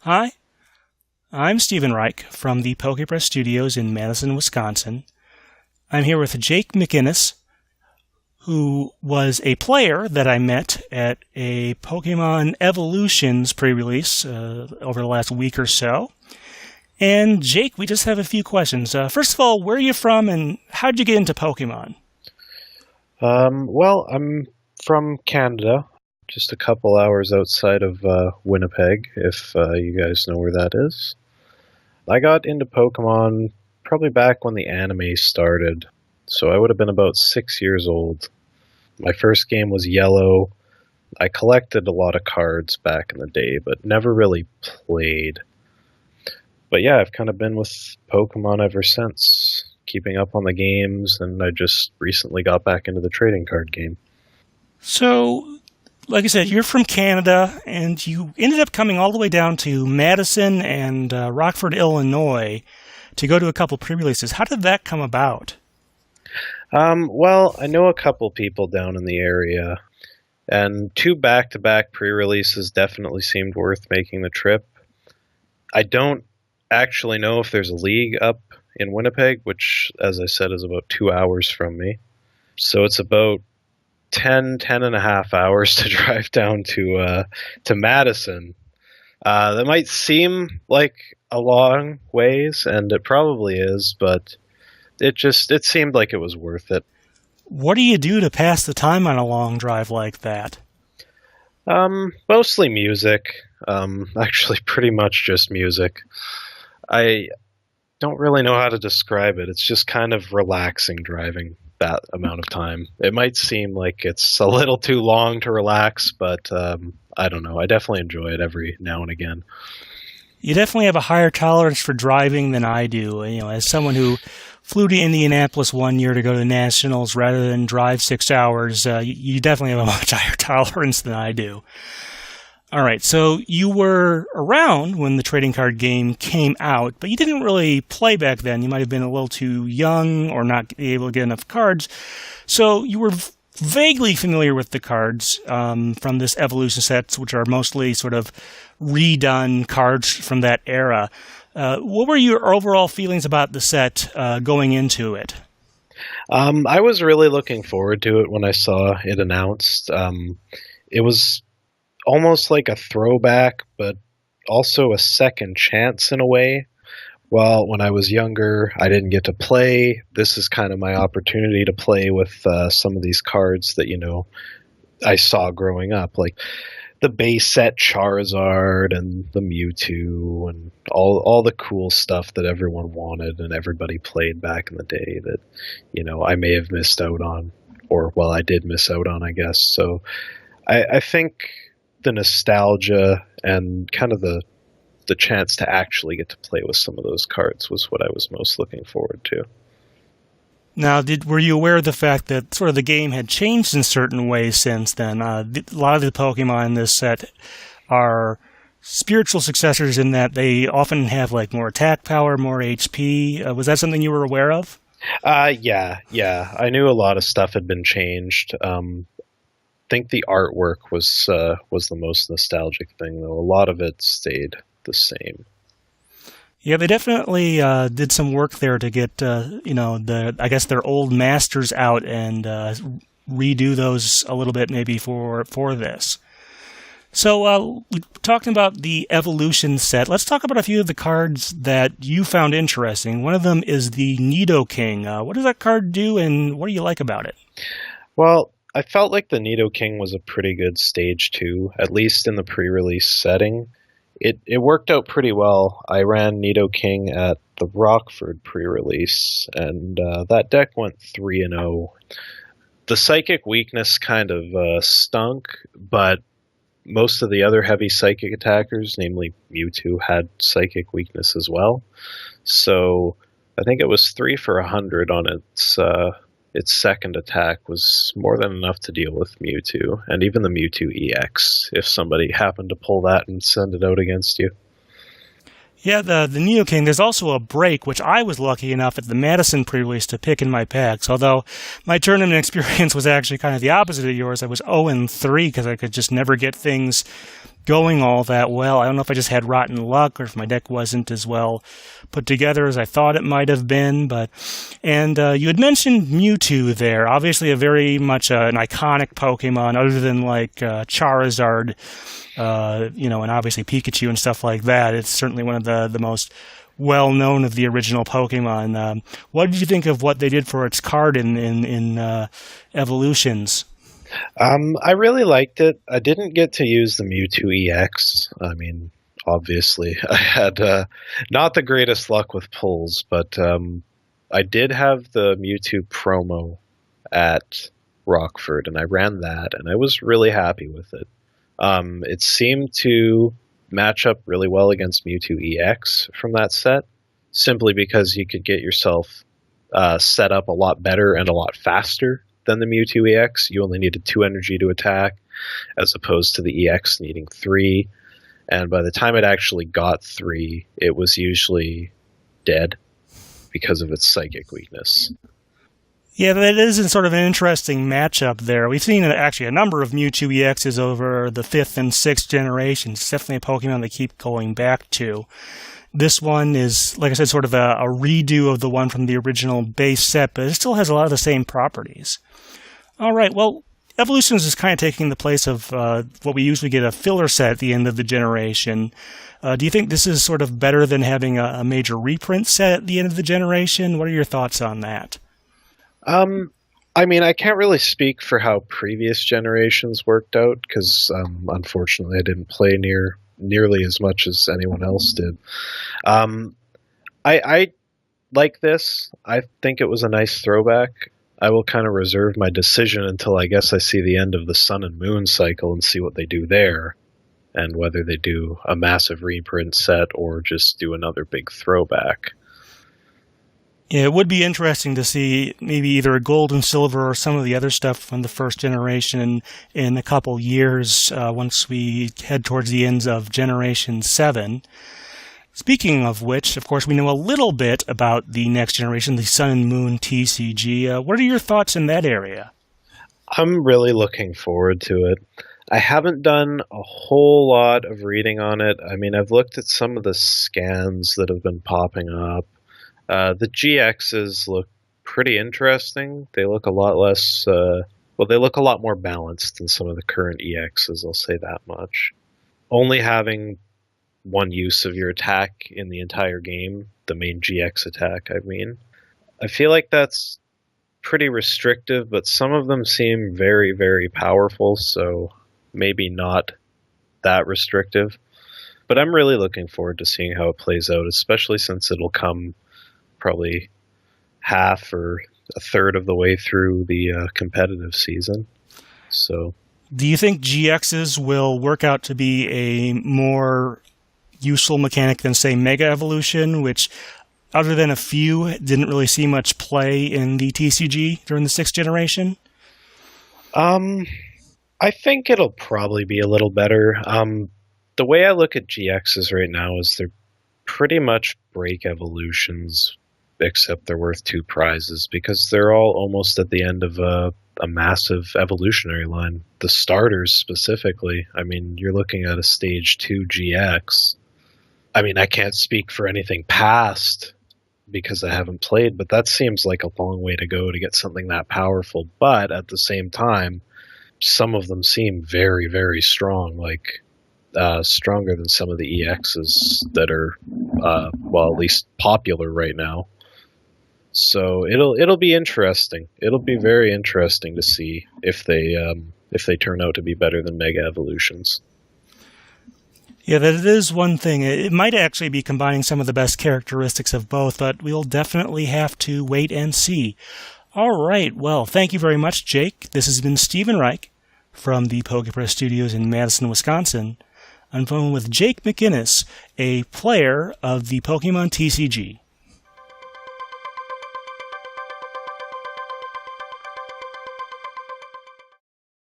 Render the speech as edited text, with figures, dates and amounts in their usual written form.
Hi, I'm Stephen Reich from the Pokepress Studios in Madison, Wisconsin. I'm here with Jake McInnes, who was a player that I met at a Pokemon Evolutions pre-release over the last week or so. And Jake, we just have a few questions. First of all, where are you from and how did you get into Pokemon? Well, I'm from Canada, just a couple hours outside of Winnipeg, if you guys know where that is. I got into Pokemon probably back when the anime started, so I would have been about 6 years old. My first game was Yellow. I collected a lot of cards back in the day, but never really played. But yeah, I've kind of been with Pokemon ever since, keeping up on the games, and I just recently got back into the trading card game. So, like I said, you're from Canada, and you ended up coming all the way down to Madison and Rockford, Illinois, to go to a couple pre-releases. How did that come about? Well, I know a couple people down in the area, and 2 back-to-back pre-releases definitely seemed worth making the trip. I don't actually know if there's a league up in Winnipeg, which, as I said, is about 2 hours from me. So it's about 10 and a half hours to drive down to Madison. That might seem like a long ways, and it probably is, but it seemed like it was worth it. What do you do to pass the time on a long drive like that? Mostly music. Actually, pretty much just music. I don't really know how to describe it. It's just kind of relaxing driving that amount of time. It might seem like it's a little too long to relax, but I don't know. I definitely enjoy it every now and again. You definitely have a higher tolerance for driving than I do. You know, as someone who flew to Indianapolis one year to go to the Nationals rather than drive 6 hours, you definitely have a much higher tolerance than I do. All right, so you were around when the trading card game came out, but you didn't really play back then. You might have been a little too young or not able to get enough cards. So you were vaguely familiar with the cards from this Evolution sets, which are mostly sort of redone cards from that era. What were your overall feelings about the set going into it? I was really looking forward to it when I saw it announced. It was almost like a throwback, but also a second chance in a way. Well, when I was younger, I didn't get to play. This is kind of my opportunity to play with some of these cards that, I saw growing up, like the base set Charizard and the Mewtwo and all the cool stuff that everyone wanted and everybody played back in the day that, I may have missed out on, or, well, I did miss out on, I guess. So I think the nostalgia and kind of the chance to actually get to play with some of those cards was what I was most looking forward to. Now, were you aware of the fact that sort of the game had changed in certain ways since then? A lot of the Pokemon in this set are spiritual successors in that they often have like more attack power, more HP. Was that something you were aware of? Yeah. I knew a lot of stuff had been changed. Think the artwork was the most nostalgic thing, though. A lot of it stayed the same. Yeah, they definitely did some work there to get I guess their old masters out and redo those a little bit maybe for this. So we talked about the Evolution set. Let's talk about a few of the cards that you found interesting. One of them is the Nidoking. What does that card do, and what do you like about it? Well, I felt like the Nidoking was a pretty good stage 2, at least in the pre-release setting. It worked out pretty well. I ran Nidoking at the Rockford pre-release, and that deck went 3-0. The Psychic weakness kind of stunk, but most of the other heavy Psychic attackers, namely Mewtwo, had Psychic weakness as well. So I think it was 3 for 100 on its second attack was more than enough to deal with Mewtwo, and even the Mewtwo EX, if somebody happened to pull that and send it out against you. Yeah, the Nidoking, there's also a break, which I was lucky enough at the Madison pre-release to pick in my packs, although my tournament experience was actually kind of the opposite of yours. I was 0-3 because I could just never get things going all that well. I don't know if I just had rotten luck or if my deck wasn't as well put together as I thought it might have been. And you had mentioned Mewtwo there. Obviously, a very much an iconic Pokemon, other than like Charizard, and obviously Pikachu and stuff like that. It's certainly one of the most well-known of the original Pokemon. What did you think of what they did for its card in Evolutions? I really liked it. I didn't get to use the Mewtwo EX. I mean, obviously, I had not the greatest luck with pulls, but I did have the Mewtwo promo at Rockford, and I ran that, and I was really happy with it. It seemed to match up really well against Mewtwo EX from that set, simply because you could get yourself set up a lot better and a lot faster than the Mewtwo EX. You only needed 2 energy to attack, as opposed to the EX needing 3. And by the time it actually got 3, it was usually dead because of its psychic weakness. Yeah, that is sort of an interesting matchup there. We've seen actually a number of Mewtwo EXs over the 5th and 6th generations. It's definitely a Pokemon they keep going back to. This one is, like I said, sort of a redo of the one from the original base set, but it still has a lot of the same properties. All right, well, Evolutions is kind of taking the place of what we usually get, a filler set at the end of the generation. Do you think this is sort of better than having a major reprint set at the end of the generation? What are your thoughts on that? I mean, I can't really speak for how previous generations worked out, because unfortunately I didn't play nearly as much as anyone else did. I like this. I think it was a nice throwback. I will kind of reserve my decision until I guess I see the end of the Sun and Moon cycle and see what they do there, and whether they do a massive reprint set or just do another big throwback. Yeah, it would be interesting to see maybe either a gold and silver or some of the other stuff from the first generation in a couple years once we head towards the ends of Generation 7. Speaking of which, of course, we know a little bit about the next generation, the Sun and Moon TCG. What are your thoughts in that area? I'm really looking forward to it. I haven't done a whole lot of reading on it. I mean, I've looked at some of the scans that have been popping up. The GXs look pretty interesting. They look a lot less, they look a lot more balanced than some of the current EXs, I'll say that much. Only having one use of your attack in the entire game, the main GX attack, I mean. I feel like that's pretty restrictive, but some of them seem very, very powerful, so maybe not that restrictive. But I'm really looking forward to seeing how it plays out, especially since it'll come probably half or a third of the way through the competitive season. So, do you think GXs will work out to be a more useful mechanic than, say, Mega Evolution, which, other than a few, didn't really see much play in the TCG during the 6th generation? I think it'll probably be a little better. The way I look at GXs right now is they're pretty much break evolutions, except they're worth 2 prizes, because they're all almost at the end of a massive evolutionary line. The starters specifically, I mean, you're looking at a stage 2 GX. I mean, I can't speak for anything past because I haven't played, but that seems like a long way to go to get something that powerful. But at the same time, some of them seem very, very strong, like stronger than some of the EXs that are, at least popular right now. So it'll be interesting. It'll be very interesting to see if they turn out to be better than Mega Evolutions. Yeah, that is one thing. It might actually be combining some of the best characteristics of both, but we'll definitely have to wait and see. All right, well, thank you very much, Jake. This has been Stephen Reich from the Pokepress Studios in Madison, Wisconsin. I'm phone with Jake McInnes, a player of the Pokemon TCG.